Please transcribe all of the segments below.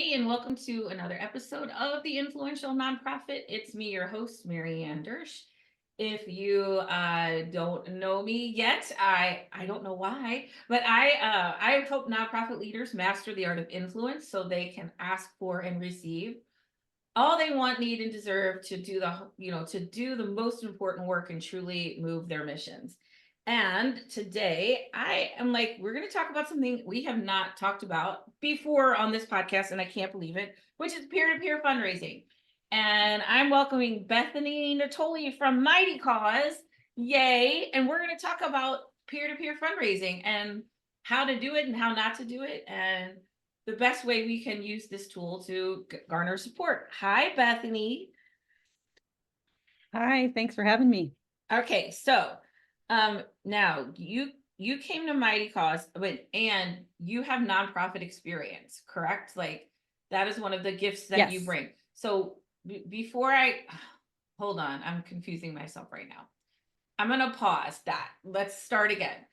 Hey, and welcome to another episode of the Influential Nonprofit. It's me, your host, Maryanne Dersch. If you don't know me yet, I don't know why, but I help nonprofit leaders master the art of influence so they can ask for and receive all they want, need, and deserve to do the most important work and truly move their missions. And today we're going to talk about something we have not talked about before on this podcast, and I can't believe it, which is peer-to-peer fundraising. And I'm welcoming Bethany Natoli from Mightyacuse. Yay. And we're going to talk about peer-to-peer fundraising and how to do it and how not to do it, and the best way we can use this tool to garner support. Hi, Bethany. Hi, thanks for having me. Okay, so now you came to Mightyacuse, and you have nonprofit experience, correct? Like that is one of the gifts that you bring. So before I hold on, I'm confusing myself right now. I'm gonna pause that. Let's start again.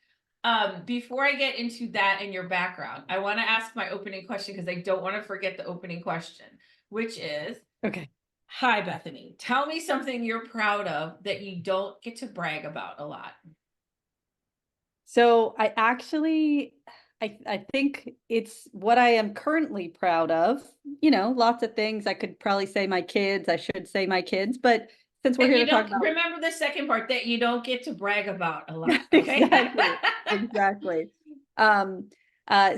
Before I get into that and your background, I want to ask my opening question because I don't want to forget the opening question, which is, Okay. hi, Bethany. Tell me something you're proud of that you don't get to brag about a lot. So I think it's what I am currently proud of. You know, lots of things. I could probably say my kids, I should say my kids, but since we're And here you to talk don't about remember the second part that you don't get to brag about a lot. Okay. exactly.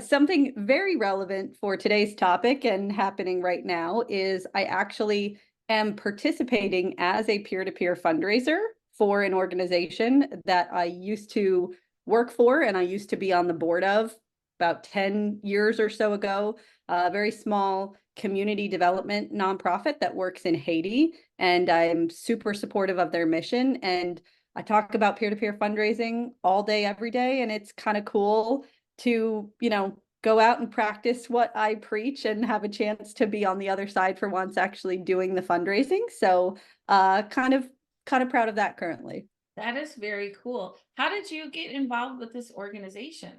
Something very relevant for today's topic and happening right now is I actually am participating as a peer-to-peer fundraiser for an organization that I used to work for and I used to be on the board of about 10 years or so ago. A very small community development nonprofit that works in Haiti, and I'm super supportive of their mission. And I talk about peer-to-peer fundraising all day, every day, and it's kind of cool to, go out and practice what I preach and have a chance to be on the other side for once actually doing the fundraising. So kind of proud of that currently. That is very cool. How did you get involved with this organization?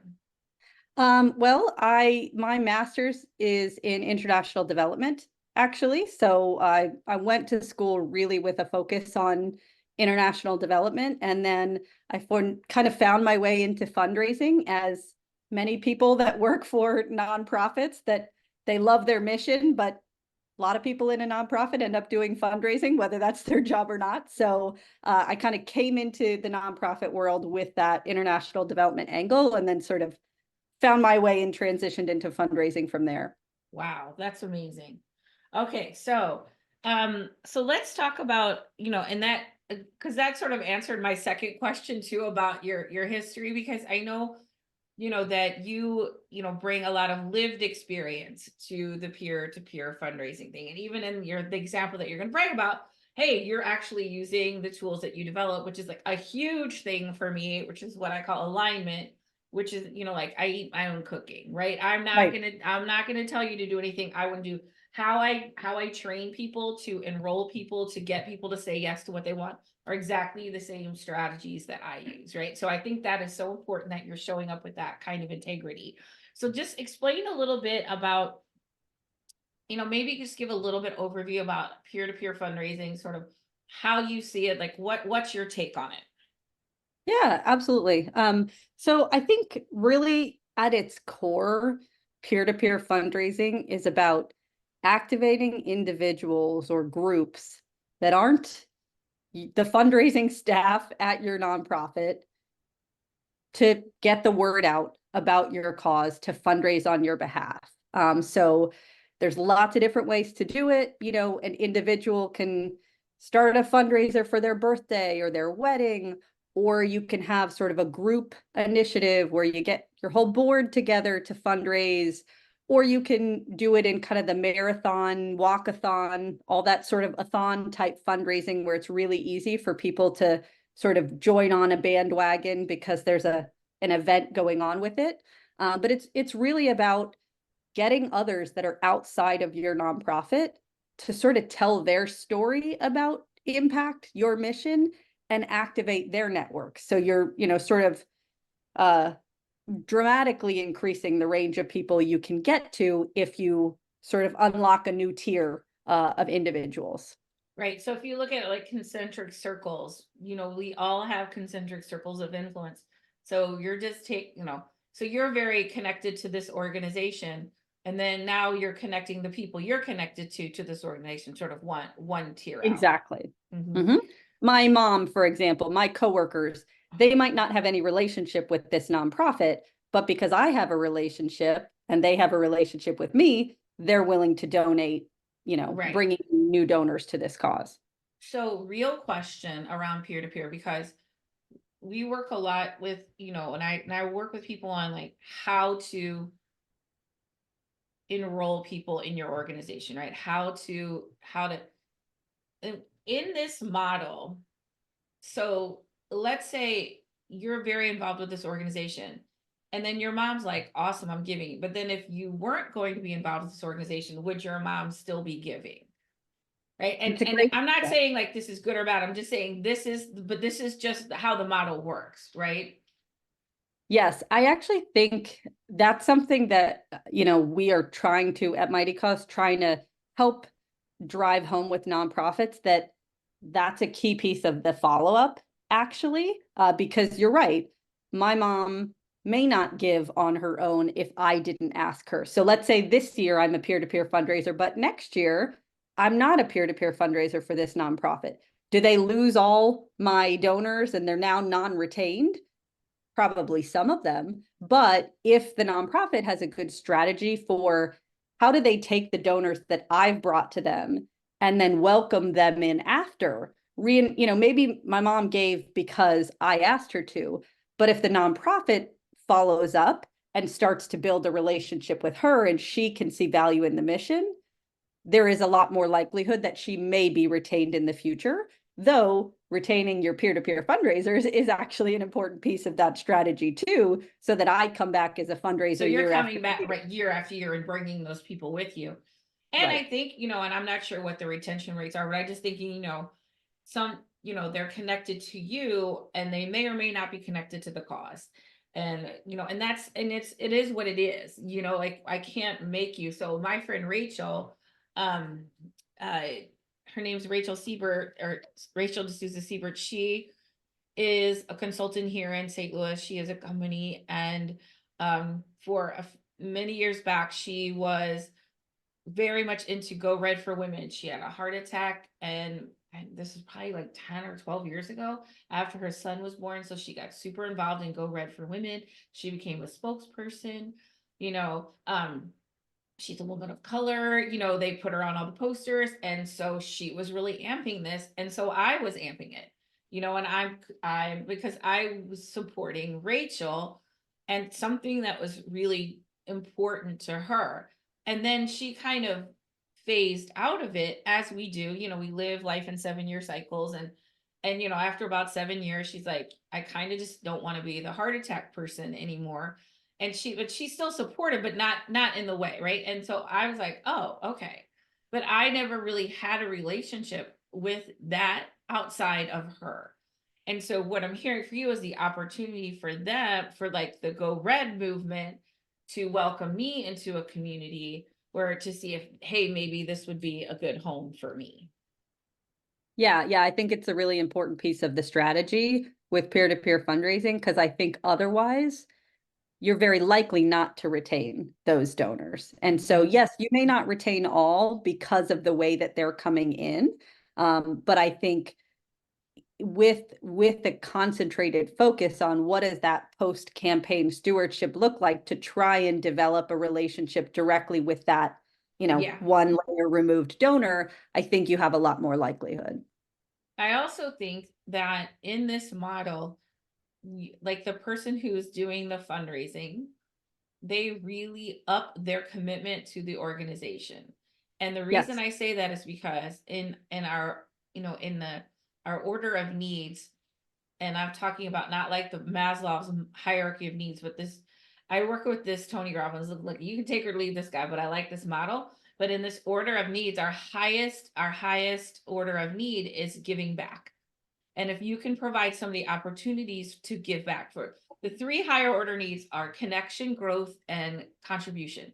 Well, my master's is in international development, actually. So I went to school really with a focus on international development, and then kind of found my way into fundraising, as many people that work for nonprofits, that they love their mission, but a lot of people in a nonprofit end up doing fundraising, whether that's their job or not. So I kind of came into the nonprofit world with that international development angle, and then sort of found my way and transitioned into fundraising from there. Wow, that's amazing. Okay, so let's talk about, and that because that sort of answered my second question too about your history, because I know, that bring a lot of lived experience to the peer-to-peer fundraising thing. And even in the example that you're going to brag about, hey, you're actually using the tools that you develop, which is like a huge thing for me, which is what I call alignment, which is, like I eat my own cooking, right? I'm not gonna tell you to do anything. I want to do how I train people to enroll people to get people to say yes to what they want are exactly the same strategies that I use, right? So I think that is so important that you're showing up with that kind of integrity. So just explain a little bit about, maybe just give a little bit overview about peer-to-peer fundraising, sort of how you see it, like what's your take on it? Yeah, absolutely. So I think really at its core, peer-to-peer fundraising is about activating individuals or groups that aren't the fundraising staff at your nonprofit to get the word out about your cause, to fundraise on your behalf. So there's lots of different ways to do it. An individual can start a fundraiser for their birthday or their wedding, or you can have sort of a group initiative where you get your whole board together to fundraise, or you can do it in kind of the marathon, walkathon, all that sort of a-thon type fundraising where it's really easy for people to sort of join on a bandwagon because there's an event going on with it. But it's really about getting others that are outside of your nonprofit to sort of tell their story about impact, your mission, and activate their network. So you're, sort of dramatically increasing the range of people you can get to if you sort of unlock a new tier of individuals. Right. So if you look at like concentric circles, we all have concentric circles of influence. So you're just so you're very connected to this organization. And then now you're connecting the people you're connected to this organization, sort of one tier out. Exactly. Mhm. My mom, for example, my coworkers, they might not have any relationship with this nonprofit, but because I have a relationship and they have a relationship with me, they're willing to donate, Right. bringing new donors to this cause. So real question around peer to peer, because we work a lot with, and I work with people on like how to enroll people in your organization, right? How to in this model. So let's say you're very involved with this organization, and then your mom's like, awesome, I'm giving. But then if you weren't going to be involved with this organization, would your mom still be giving? Right. It's a And great I'm not question. saying like this is good or bad. I'm just saying this is just how the model works, right? Yes, I actually think that's something that, we are trying to at Mightyacuse, trying to help drive home with nonprofits that that's a key piece of the follow-up, actually, because you're right. My mom may not give on her own if I didn't ask her. So let's say this year I'm a peer-to-peer fundraiser, but next year I'm not a peer-to-peer fundraiser for this nonprofit. Do they lose all my donors and they're now non-retained? Probably some of them. But if the nonprofit has a good strategy for how do they take the donors that I've brought to them and then welcome them in after, maybe my mom gave because I asked her to, but if the nonprofit follows up and starts to build a relationship with her and she can see value in the mission, there is a lot more likelihood that she may be retained in the future, though retaining your peer-to-peer fundraisers is actually an important piece of that strategy too, so that I come back as a fundraiser So you're year after coming back year. right year after year and bringing those people with you. And I Right. think, and I'm not sure what the retention rates are, but I just thinking, some, they're connected to you and they may or may not be connected to the cause. And, and it is what it is, like I can't make you. So my friend Rachel, um, uh, her name's Rachel Siebert, or Rachel D'Souza Siebert. She is a consultant here in St. Louis. She has a company, and for many years back, she was very much into Go Red for Women. She had a heart attack, and this is probably like 10 or 12 years ago after her son was born. So she got super involved in Go Red for Women. She became a spokesperson, you know. She's a woman of color, they put her on all the posters. And so she was really amping this. And so I was amping it, and I'm because I was supporting Rachel and something that was really important to her. And then she kind of phased out of it, as we do, we live life in 7-year cycles. And, after about 7 years, she's like, I kind of just don't want to be the heart attack person anymore. And but she's still supportive, but not in the way, right? And so I was like, oh, okay. But I never really had a relationship with that outside of her. And so what I'm hearing for you is the opportunity for them, for like the Go Red movement, to welcome me into a community where to see if, hey, maybe this would be a good home for me. Yeah, I think it's a really important piece of the strategy with peer-to-peer fundraising, because I think otherwise you're very likely not to retain those donors. And so, Mhm. yes, you may not retain all because of the way that they're coming in. But I think with the concentrated focus on what does that post-campaign stewardship look like to try and develop a relationship directly with that, Yeah. one layer removed donor, I think you have a lot more likelihood. I also think that in this model, like the person who's doing the fundraising, they really up their commitment to the organization. And the reason Yes. I say that is because in our, in the our order of needs, and I'm talking about not like the Maslow's hierarchy of needs, but this, I work with this Tony Robbins. Look, you can take or leave this guy, but I like this model. But in this order of needs, our highest order of need is giving back. And if you can provide somebody opportunities to give back, for the three higher order needs are connection, growth, and contribution.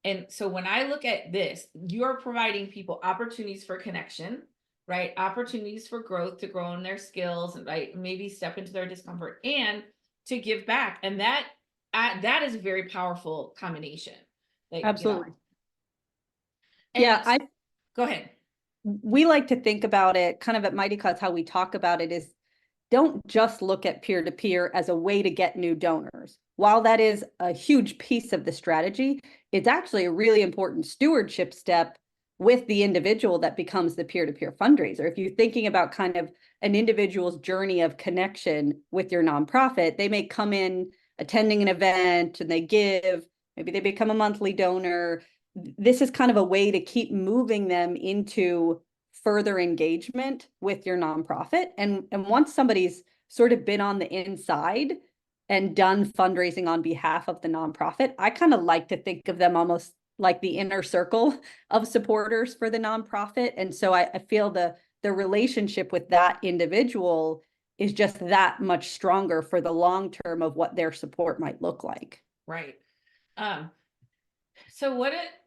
And so when I look at this, you're providing people opportunities for connection, right? Opportunities for growth, to grow in their skills, and right, maybe step into their discomfort and to give back. And that is a very powerful combination. Like, Absolutely. and Yeah, I go ahead. we like to think about it kind of at Mightyacuse, how we talk about it is don't just look at peer-to-peer as a way to get new donors. While that is a huge piece of the strategy, it's actually a really important stewardship step with the individual that becomes the peer-to-peer fundraiser. If you're thinking about kind of an individual's journey of connection with your nonprofit, they may come in attending an event and they give, maybe they become a monthly donor. This is kind of a way to keep moving them into further engagement with your nonprofit. And once somebody's sort of been on the inside and done fundraising on behalf of the nonprofit, I kind of like to think of them almost like the inner circle of supporters for the nonprofit. And so I feel the relationship with that individual is just that much stronger for the long term of what their support might look like. Right. Um, so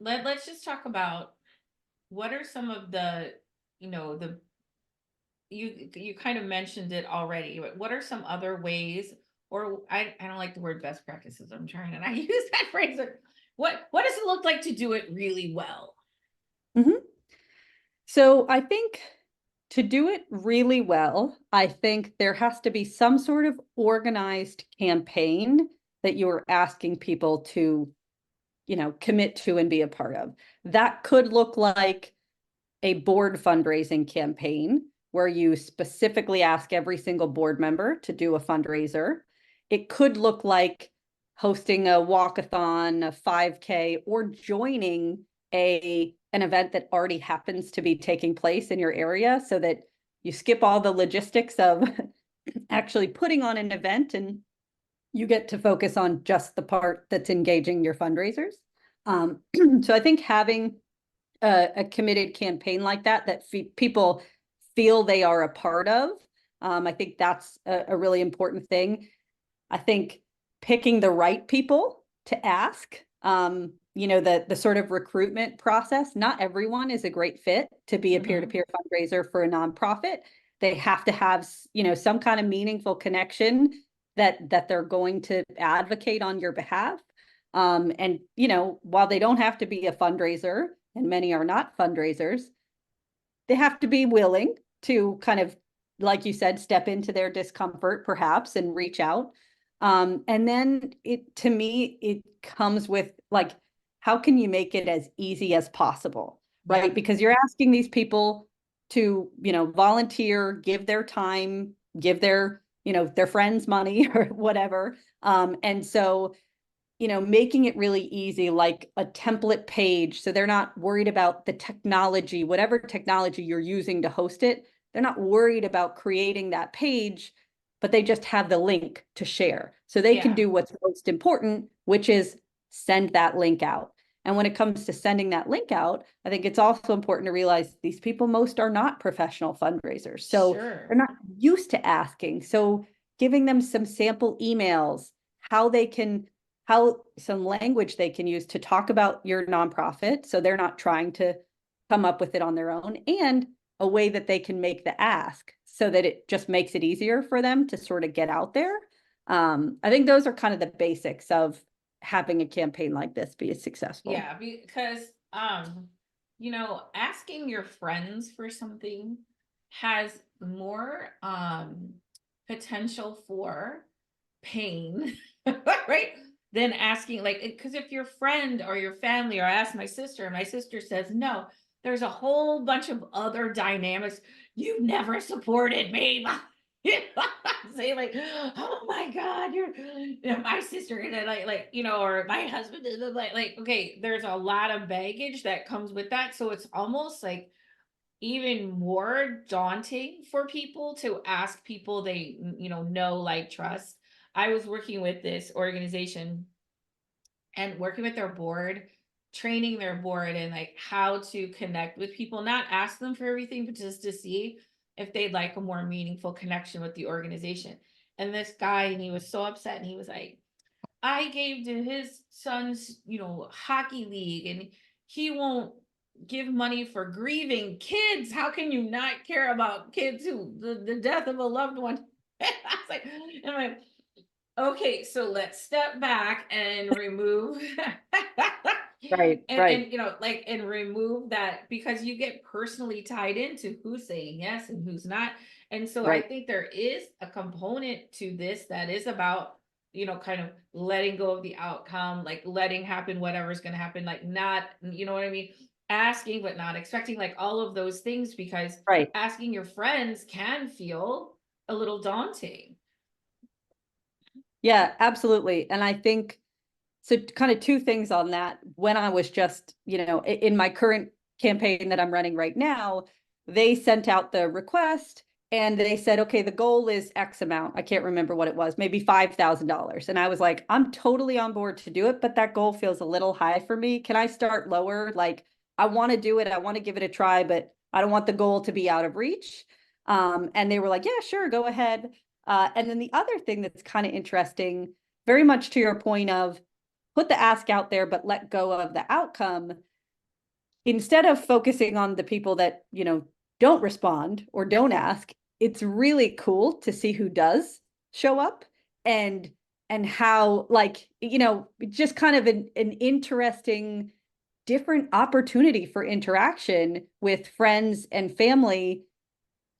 let's just talk about what are some of the, the you kind of mentioned it already, but what are some other ways, or I don't like the word best practices. I'm trying and I use that phrase. What does it look like to do it really well? Mm-hmm. So I think to do it really well, I think there has to be some sort of organized campaign that you're asking people to, commit to and be a part of. That could look like a board fundraising campaign where you specifically ask every single board member to do a fundraiser. It could look like hosting a walkathon, a 5K, or joining an event that already happens to be taking place in your area so that you skip all the logistics of actually putting on an event and you get to focus on just the part that's engaging your fundraisers. So I think having a committed campaign like that people feel they are a part of, I think that's a really important thing. I think picking the right people to ask, the sort of recruitment process, not everyone is a great fit to be a peer-to-peer fundraiser for a nonprofit. They have to have, some kind of meaningful connection that they're going to advocate on your behalf. And, while they don't have to be a fundraiser, and many are not fundraisers, they have to be willing to kind of, like you said, step into their discomfort perhaps and reach out. And then to me, it comes with like, how can you make it as easy as possible, right? Yeah. Because you're asking these people to, volunteer, give their time, give their friends money or whatever. And so making it really easy, like a template page. So they're not worried about the technology, whatever technology you're using to host it. They're not worried about creating that page, but they just have the link to share. So they can Yeah. do what's most important, which is send that link out. And when it comes to sending that link out, I think it's also important to realize these people, most are not professional fundraisers. So Sure. they're not used to asking. So giving them some sample emails, how some language they can use to talk about your nonprofit so they're not trying to come up with it on their own, and a way that they can make the ask so that it just makes it easier for them to sort of get out there. I think those are kind of the basics of having a campaign like this be successful. Yeah, because asking your friends for something has more potential for pain, right? Than asking, like, because if your friend or your family, or I ask my sister and my sister says no, there's a whole bunch of other dynamics. You've never supported me. Say like, oh my God, my sister, and then or my husband is like, okay, there's a lot of baggage that comes with that. So it's almost like even more daunting for people to ask people they know, like, trust. I was working with this organization and working with their board, training their board and like how to connect with people, not ask them for everything, but just to see if they'd like a more meaningful connection with the organization. And this guy, and he was so upset, and he was like, I gave to his son's, hockey league, and he won't give money for grieving kids. How can you not care about kids who the death of a loved one? I was like, I'm like, okay, so let's step back and remove Right, right, and remove that, because you get personally tied into who's saying yes and who's not. And so I right. think there is a component to this that is about, kind of letting go of the outcome, like letting happen whatever's going to happen, like not, you know what I mean? Asking but not expecting, like all of those things, because Right. asking your friends can feel a little daunting. Yeah, absolutely. And I think so kind of two things on that. When I was just, in my current campaign that I'm running right now, they sent out the request and they said, okay, the goal is X amount. I can't remember what it was, maybe $5,000. And I was like, I'm totally on board to do it, but that goal feels a little high for me. Can I start lower? Like, I want to do it. I want to give it a try, but I don't want the goal to be out of reach. And they were like, yeah, sure, go ahead. And then the other thing that's kind of interesting, very much to your point of, put the ask out there, but let go of the outcome. Instead of focusing on the people that, don't respond or don't ask, it's really cool to see who does show up and how, like, just kind of an interesting different opportunity for interaction with friends and family,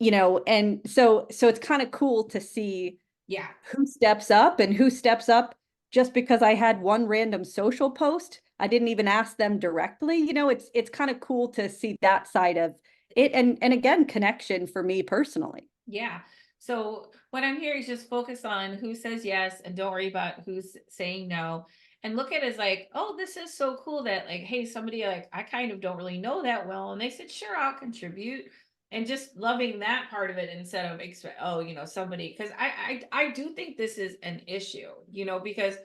and so it's kind of cool to see Yeah. who steps up and who steps up just because I had one random social post. I didn't even ask them directly. It's kind of cool to see that side of it, and again, connection for me personally. Yeah. So what I'm hearing is just focus on who says yes and don't worry about who's saying no. And look at it as like, oh, this is so cool that, like, hey, somebody, like, I kind of don't really know that well. And they said, sure, I'll contribute. And just loving that part of it instead of expect, oh, somebody, because I do think this is an issue, because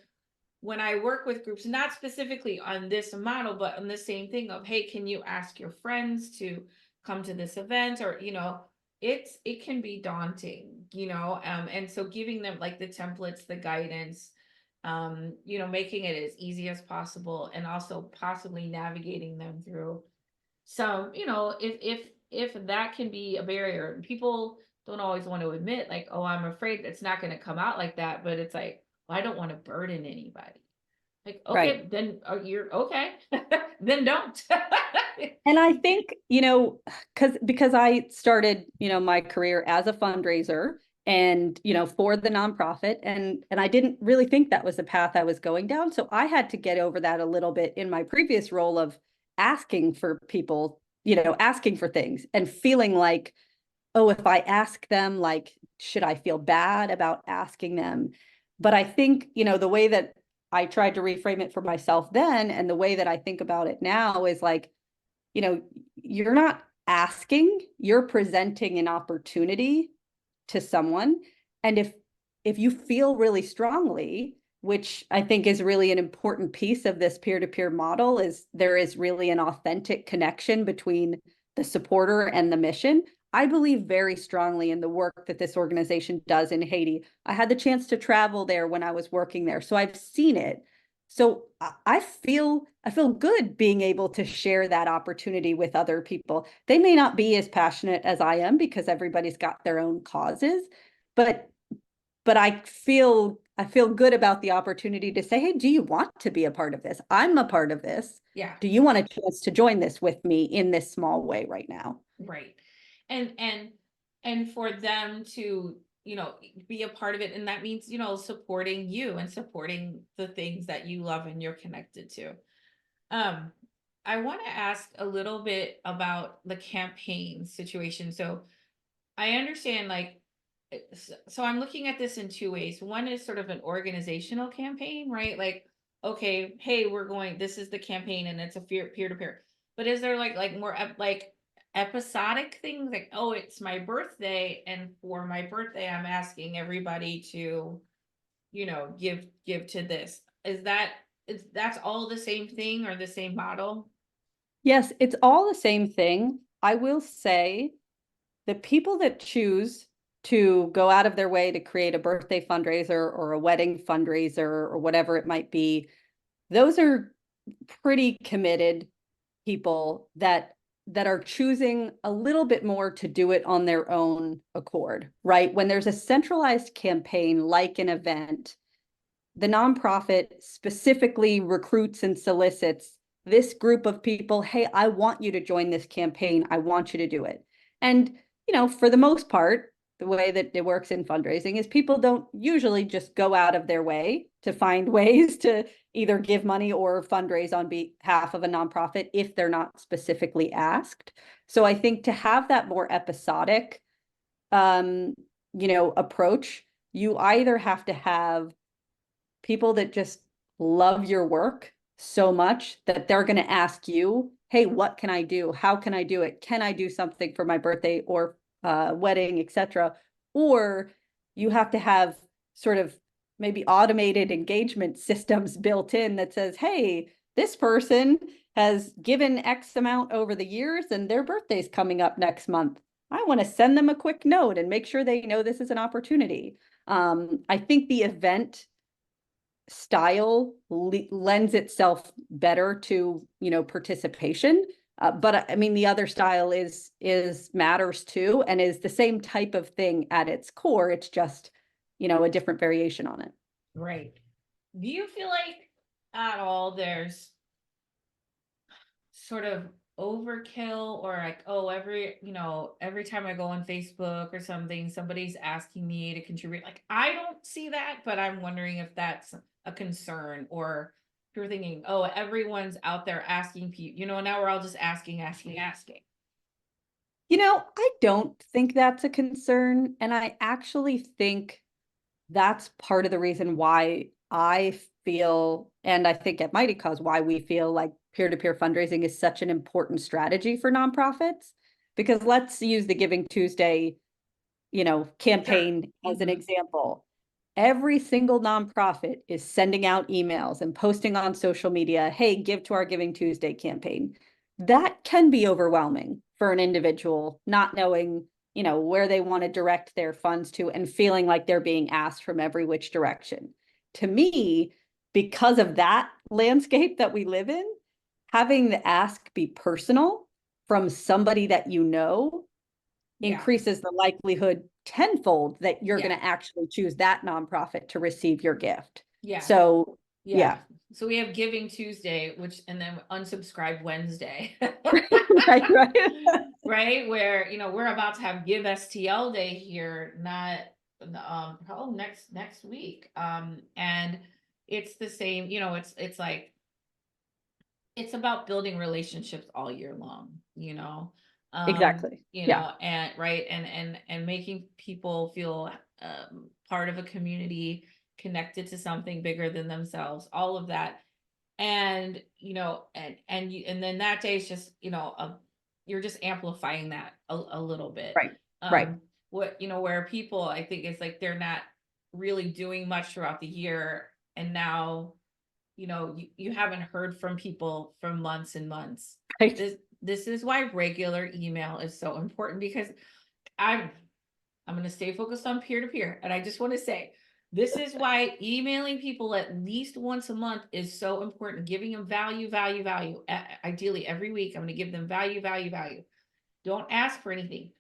when I work with groups, not specifically on this model, but on the same thing of, hey, can you ask your friends to come to this event? Or, it can be daunting, and so giving them like the templates, the guidance, making it as easy as possible, and also possibly navigating them through. So, if that can be a barrier, people don't always want to admit, like, oh, I'm afraid it's not going to come out like that, but it's like, well, I don't want to burden anybody. Like, Right. okay, then you're okay. Then don't. And I think, because I started, my career as a fundraiser and, for the nonprofit, and I didn't really think that was the path I was going down. So I had to get over that a little bit in my previous role of asking for people, asking for things and feeling like, oh, if I ask them, like, should I feel bad about asking them? But I think, the way that I tried to reframe it for myself then, and the way that I think about it now is like, you're not asking, you're presenting an opportunity to someone. And if you feel really strongly, which I think is really an important piece of this peer-to-peer model, is there is really an authentic connection between the supporter and the mission. I believe very strongly in the work that this organization does in Haiti. I had the chance to travel there when I was working there, so I've seen it. So I feel good being able to share that opportunity with other people. They may not be as passionate as I am because everybody's got their own causes, but I feel good about the opportunity to say, hey, do you want to be a part of this? I'm a part of this. Yeah, Do you want a chance to join this with me in this small way right now? right. And for them to, be a part of it. And that means, supporting you and supporting the things that you love and you're connected to. Um, I want to ask a little bit about the campaign situation. So I understand, like, so I'm looking at this in two ways. One is sort of an organizational campaign, right? Like, okay, hey, this is the campaign and it's a peer to peer. But is there like more like episodic things, like, oh, it's my birthday, and for my birthday, I'm asking everybody to, give to this. That's all the same thing or the same model? Yes, it's all the same thing. I will say the people that choose to go out of their way to create a birthday fundraiser or a wedding fundraiser or whatever it might be, those are pretty committed people that are choosing a little bit more to do it on their own accord, right? When there's a centralized campaign like an event, the nonprofit specifically recruits and solicits this group of people. Hey, I want you to join this campaign. I want you to do it. And, for the most part, the way that it works in fundraising is people don't usually just go out of their way to find ways to either give money or fundraise on behalf of a nonprofit if they're not specifically asked. So I think to have that more episodic, approach, you either have to have people that just love your work so much that they're going to ask you, hey, what can I do? How can I do it? Can I do something for my birthday or wedding, etc.? Or you have to have sort of maybe automated engagement systems built in that says, hey, this person has given X amount over the years and their birthday's coming up next month. I want to send them a quick note and make sure they know this is an opportunity. I think the event style lends itself better to participation, but I mean the other style is matters too, and is the same type of thing at its core. It's just a different variation on it. Right. Do you feel like at all there's sort of overkill, or like, oh, every time I go on Facebook or something, somebody's asking me to contribute? Like, I don't see that, but I'm wondering if that's a concern, or if you're thinking, oh, everyone's out there asking people, now we're all just asking. I don't think that's a concern, and I actually think that's part of the reason why I feel, and I think at Mightyacuse, why we feel like peer-to-peer fundraising is such an important strategy for nonprofits. Because let's use the Giving Tuesday, campaign as an example. Every single nonprofit is sending out emails and posting on social media, hey, give to our Giving Tuesday campaign. That can be overwhelming for an individual, not knowing where they want to direct their funds to and feeling like they're being asked from every which direction. To me, because of that landscape that we live in, having the ask be personal from somebody that increases the likelihood tenfold that you're going to actually choose that nonprofit to receive your gift. Yeah. So, yeah. So we have Giving Tuesday, and then unsubscribe Wednesday. Right. Right. Where, we're about to have Give STL Day here, not next week. And it's the same, it's like, it's about building relationships all year long, Exactly. and right. And making people feel part of a community, connected to something bigger than themselves, all of that. And, and then that day is just, you're just amplifying that a little bit. Right. Where people, I think it's like, they're not really doing much throughout the year. And now, you haven't heard from people for months and months. Right. This is why regular email is so important, because I'm going to stay focused on peer-to-peer. And I just want to say, this is why emailing people at least once a month is so important. Giving them value. Ideally every week, I'm going to give them value. Don't ask for anything.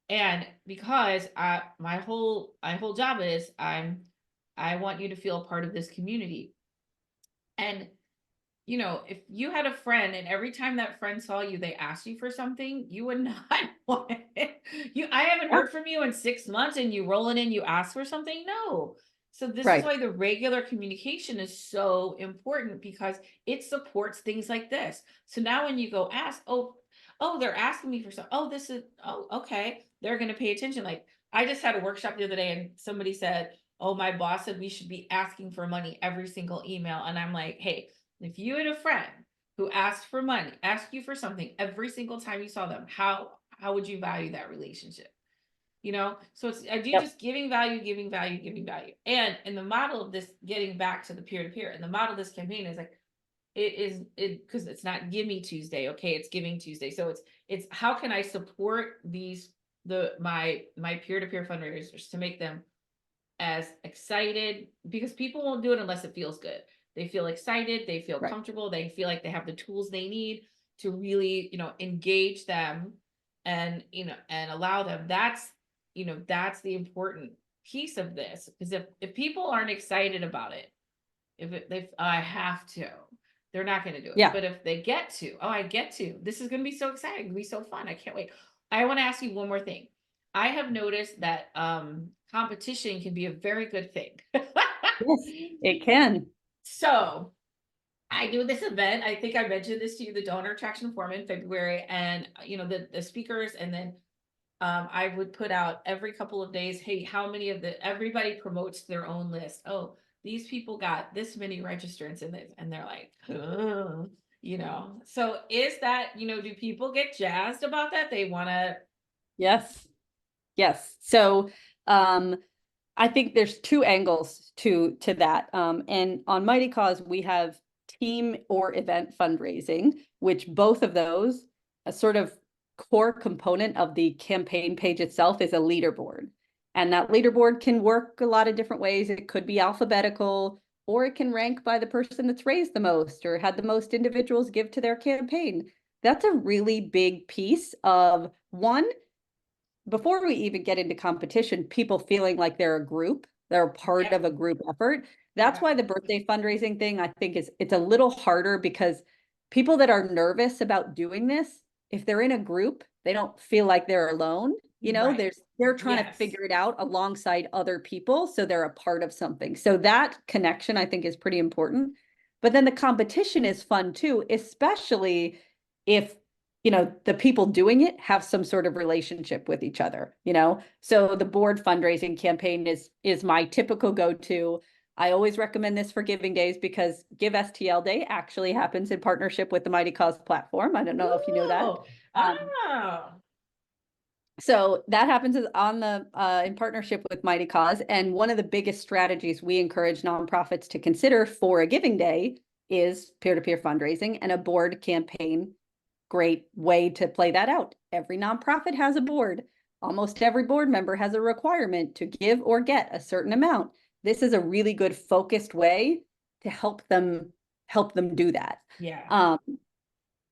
And because my whole job is, I want you to feel a part of this community. And if you had a friend and every time that friend saw you, they asked you for something, you would not want it. I haven't heard from you in 6 months and you roll it in, you ask for something. No. So this is why the regular communication is so important, because it supports things like this. So now when you go ask, oh, they're asking me for something. Oh, okay. They're going to pay attention. Like, I just had a workshop the other day and somebody said, oh, my boss said we should be asking for money every single email. And I'm like, hey, if you had a friend who asked you for something every single time you saw them, how would you value that relationship? So it's just giving value. And in the model of this, getting back to the peer-to-peer, and the model of this campaign is like, because it's not Give Me Tuesday, okay, it's Giving Tuesday. So it's how can I support these my peer-to-peer fundraisers to make them as excited, because people won't do it unless it feels good. They feel excited, they feel Right. comfortable, they feel like they have the tools they need to really, engage them and, and allow them. That's the important piece of this. Because if people aren't excited about it, if I have to, they're not going to do it. Yeah. But if they get to, I get to, this is going to be so exciting, it'll be so fun. I can't wait. I want to ask you one more thing. I have noticed that competition can be a very good thing. Yes, it can. So I do this event. I think I mentioned this to you, the Donor Attraction Forum in February, and the speakers, and then I would put out every couple of days, hey, how many of everybody promotes their own list. Oh, these people got this many registrants in this, and they're like, "Ugh," So is that, do people get jazzed about that? They want to, Yes. Yes. So I think there's two angles to that. And on Mighty Cause, we have team or event fundraising, which both of those, a sort of core component of the campaign page itself is a leaderboard. And that leaderboard can work a lot of different ways. It could be alphabetical, or it can rank by the person that's raised the most or had the most individuals give to their campaign. That's a really big piece of one, before we even get into competition, people feeling like they're a group, they're a part yeah, of a group effort. That's yeah, why the birthday fundraising thing, I think, it's a little harder, because people that are nervous about doing this, if they're in a group, they don't feel like they're alone. right. They're trying to Yes. figure it out alongside other people, so they're a part of something. So that connection, I think, is pretty important. But then the competition is fun too, especially if the people doing it have some sort of relationship with each other. So the board fundraising campaign is my typical go-to. I always recommend this for giving days, because Give STL Day actually happens in partnership with the Mighty Cause platform. I don't know if you know that. Ooh. Um, Oh, so that happens on the in partnership with Mighty Cause. And one of the biggest strategies we encourage nonprofits to consider for a giving day is peer-to-peer fundraising, and a board campaign great way to play that out. Every nonprofit has a board. Almost every board member has a requirement to give or get a certain amount. This is a really good focused way to help them do that. yeah.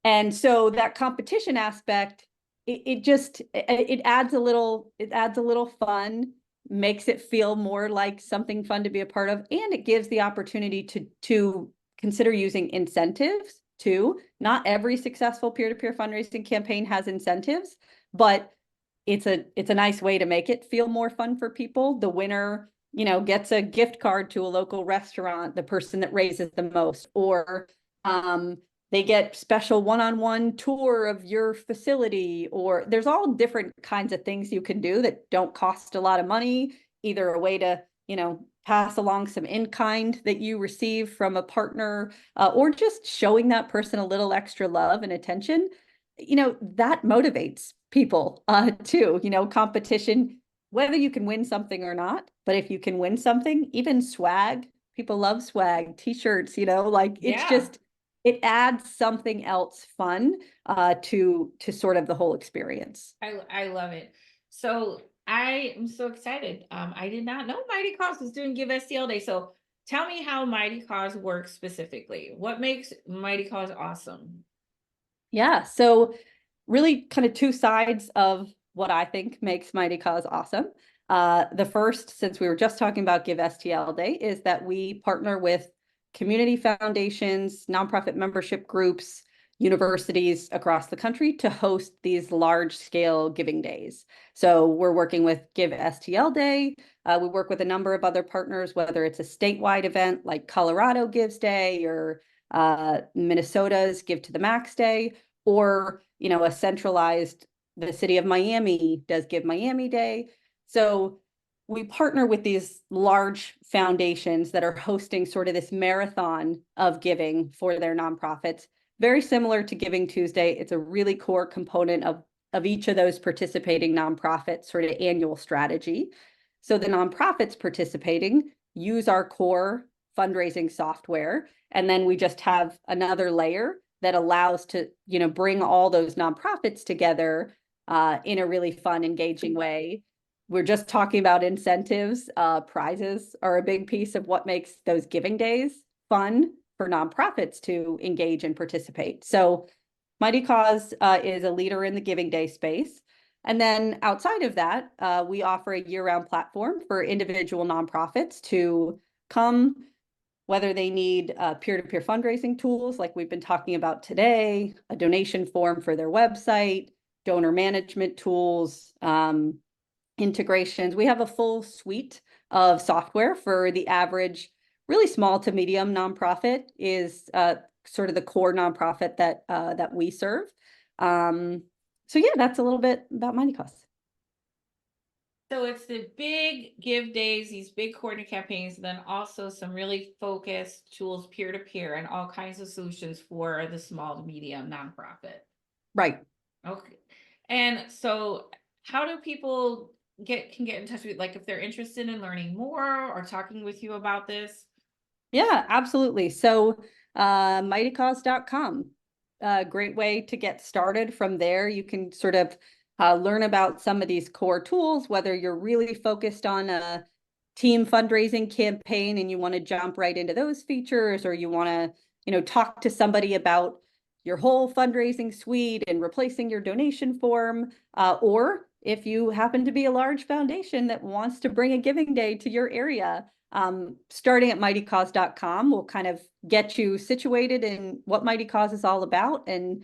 And so that competition aspect, it adds a little fun, makes it feel more like something fun to be a part of, and it gives the opportunity to consider using incentives too. Not every successful peer-to-peer fundraising campaign has incentives, but it's a nice way to make it feel more fun for people. The winner, gets a gift card to a local restaurant, the person that raises the most, or they get special one-on-one tour of your facility, or there's all different kinds of things you can do that don't cost a lot of money, either a way to, pass along some in-kind that you receive from a partner, or just showing that person a little extra love and attention. That motivates people too. Competition, whether you can win something or not, but if you can win something, even swag, people love swag, t-shirts, like it's Yeah. just, it adds something else fun to sort of the whole experience. I love it. So I am so excited. I did not know Mighty Cause was doing Give STL Day. So tell me how Mighty Cause works specifically. What makes Mighty Cause awesome? Yeah, so really kind of two sides of what I think makes Mighty Cause awesome. The first, since we were just talking about Give STL Day, is that we partner with community foundations, nonprofit membership groups, universities across the country to host these large scale giving days. So we're working with Give STL Day. We work with a number of other partners, whether it's a statewide event like Colorado Gives Day, or Minnesota's Give to the Max Day, or a centralized, the city of Miami does Give Miami Day. So we partner with these large foundations that are hosting sort of this marathon of giving for their nonprofits, very similar to Giving Tuesday. It's a really core component of each of those participating nonprofits sort of annual strategy. So the nonprofits participating use our core fundraising software, and then we just have another layer that allows to, bring all those nonprofits together in a really fun, engaging way. We're just talking about incentives. Prizes are a big piece of what makes those giving days fun for nonprofits to engage and participate. So Mighty Cause is a leader in the giving day space. And then outside of that, we offer a year-round platform for individual nonprofits to come, whether they need peer-to-peer fundraising tools like we've been talking about today, a donation form for their website, donor management tools, integrations. We have a full suite of software for the average, really small to medium nonprofit is sort of the core nonprofit that we serve. So yeah, that's a little bit about Mighty Cause. So it's the big give days, these big coordinated campaigns, and then also some really focused tools, peer to peer, and all kinds of solutions for the small to medium nonprofit. Right. Okay. And so how do people can get in touch with, like, if they're interested in learning more or talking with you about this? Yeah, absolutely. So mightycause.com, a great way to get started from there. You can sort of learn about some of these core tools, whether you're really focused on a team fundraising campaign and you want to jump right into those features, or you want to, talk to somebody about your whole fundraising suite and replacing your donation form, or if you happen to be a large foundation that wants to bring a giving day to your area, starting at mightycause.com will kind of get you situated in what Mighty Cause is all about, and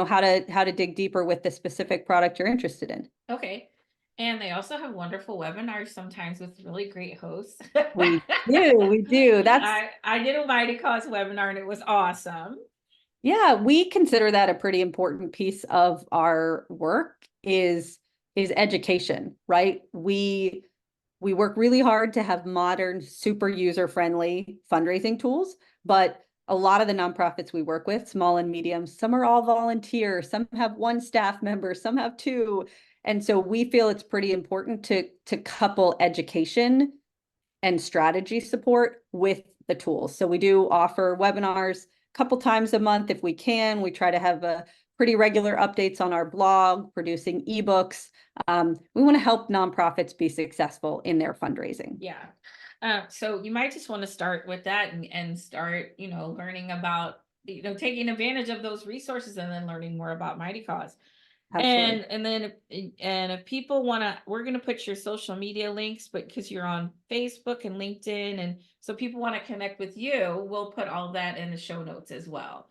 how to dig deeper with the specific product you're interested in. Okay. And they also have wonderful webinars sometimes with really great hosts. We do. I did a Mighty Cause webinar and it was awesome. Yeah, we consider that a pretty important piece of our work is education, right? We work really hard to have modern, super user-friendly fundraising tools, but a lot of the nonprofits we work with, small and medium, some are all volunteer, some have one staff member, some have two. And so we feel it's pretty important to couple education and strategy support with the tools. So we do offer webinars a couple times a month if we can. We try to have a pretty regular updates on our blog, producing ebooks. We want to help nonprofits be successful in their fundraising. Yeah. So you might just want to start with that and start, learning about, taking advantage of those resources and then learning more about Mighty Cause. Absolutely. And then if people want to, we're going to put your social media links, but because you're on Facebook and LinkedIn, and so people want to connect with you, we'll put all that in the show notes as well.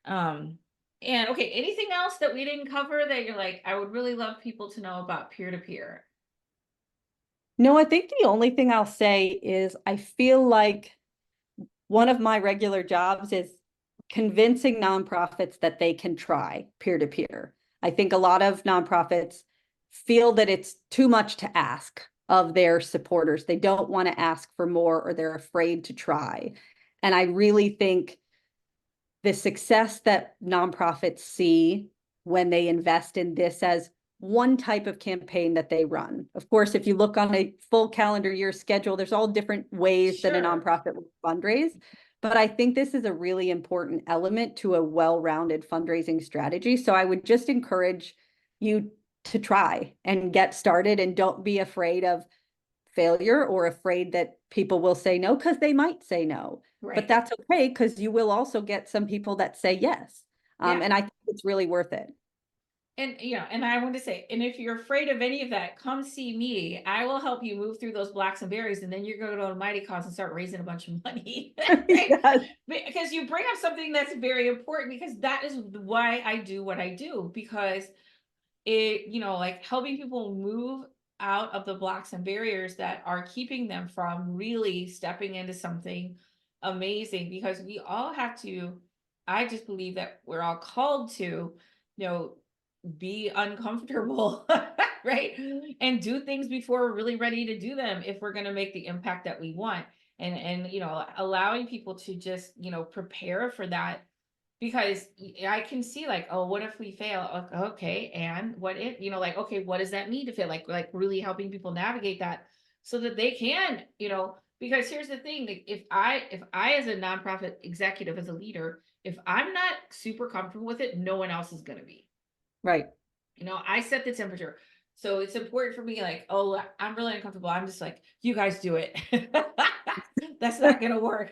And okay, anything else that we didn't cover that you're like, I would really love people to know about peer to peer? No, I think the only thing I'll say is I feel like one of my regular jobs is convincing nonprofits that they can try peer to peer. I think a lot of nonprofits feel that it's too much to ask of their supporters. They don't want to ask for more, or they're afraid to try. And I really think the success that nonprofits see when they invest in this as one type of campaign that they run. Of course, if you look on a full calendar year schedule, there's all different ways that a nonprofit will fundraise. But I think this is a really important element to a well-rounded fundraising strategy. So I would just encourage you to try and get started, and don't be afraid of failure or afraid that people will say no, because they might say no. Right. But that's okay, because you will also get some people that say yes. Yeah. And I think it's really worth it. And and I want to say, and if you're afraid of any of that, come see me. I will help you move through those blocks and berries, and then you're going to go to Mighty Cause and start raising a bunch of money. Right? Yes. Because you bring up something that's very important, because that is why I do what I do, because it, like helping people move out of the blocks and barriers that are keeping them from really stepping into something amazing, because we all have to, I just believe that we're all called to, be uncomfortable, right? And do things before we're really ready to do them, if we're going to make the impact that we want. And allowing people to just, prepare for that, because I can see, like, oh, what if we fail? Okay, and what if, like, okay, what does that mean to fail? Like really helping people navigate that so that they can, because here's the thing, like, if I as a nonprofit executive, as a leader, if I'm not super comfortable with it, no one else is going to be. Right. I set the temperature. So it's important for me, like, oh, I'm really uncomfortable. I'm just like, you guys do it. That's not gonna work.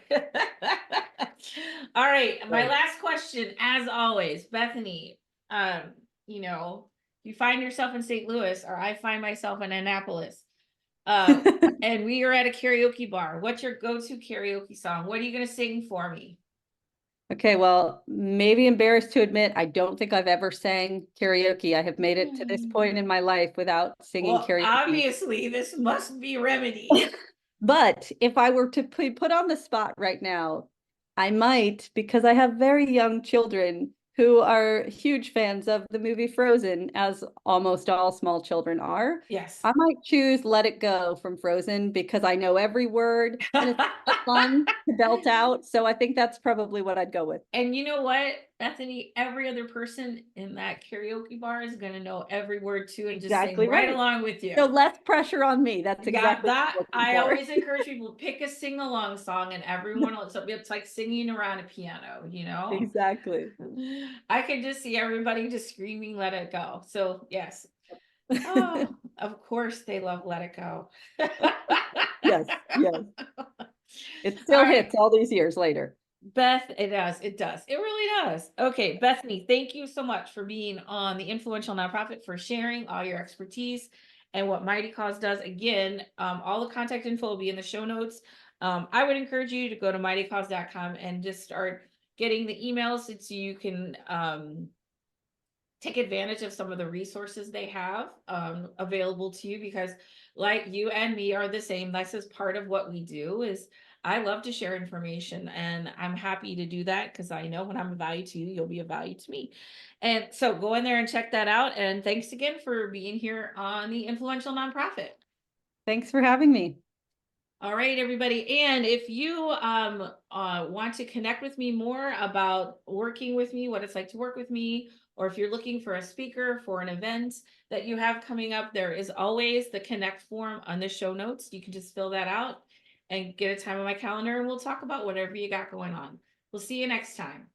All right. My Right. last question, as always, Bethany, um, you find yourself in St. Louis, or I find myself in Annapolis. Uh, and we are at a karaoke bar. What's your go-to karaoke song? What are you gonna sing for me? Okay, well, maybe embarrassed to admit, I don't think I've ever sang karaoke. I have made it to this point in my life without singing Well, karaoke. obviously, this must be remedied. But if I were to put on the spot right now, I might, because I have very young children who are huge fans of the movie Frozen, as almost all small children are. Yes. I might choose Let It Go from Frozen because I know every word and it's fun to belt out. So I think that's probably what I'd go with. And you know what, Bethany? Every other person in that karaoke bar is going to know every word too and just sing Exactly right right. along with you. So less pressure on me. That's Yeah, exactly that what I'm looking I for. always encourage people to pick a sing along song and everyone else. So it's like singing around a piano. Exactly. I can just see everybody just screaming, let it go. So, yes. Oh, of course they love Let It Go. Yes, yes. It All still right. hits all these years later. Beth, it does. It does. It really does. Okay, Bethany, thank you so much for being on the Influential Nonprofit, for sharing all your expertise and what Mighty Cause does. Again, all the contact info will be in the show notes. I would encourage you to go to mightycause.com and just start getting the emails so you can take advantage of some of the resources they have available to you, because like you and me are the same. This is part of what we do. Is I love to share information, and I'm happy to do that because I know when I'm of value to you, you'll be of value to me. And so go in there and check that out. And thanks again for being here on the Influential Nonprofit. Thanks for having me. All right, everybody. And if you want to connect with me more about working with me, what it's like to work with me, or if you're looking for a speaker for an event that you have coming up, there is always the connect form on the show notes. You can just fill that out and get a time on my calendar, and we'll talk about whatever you got going on. We'll see you next time.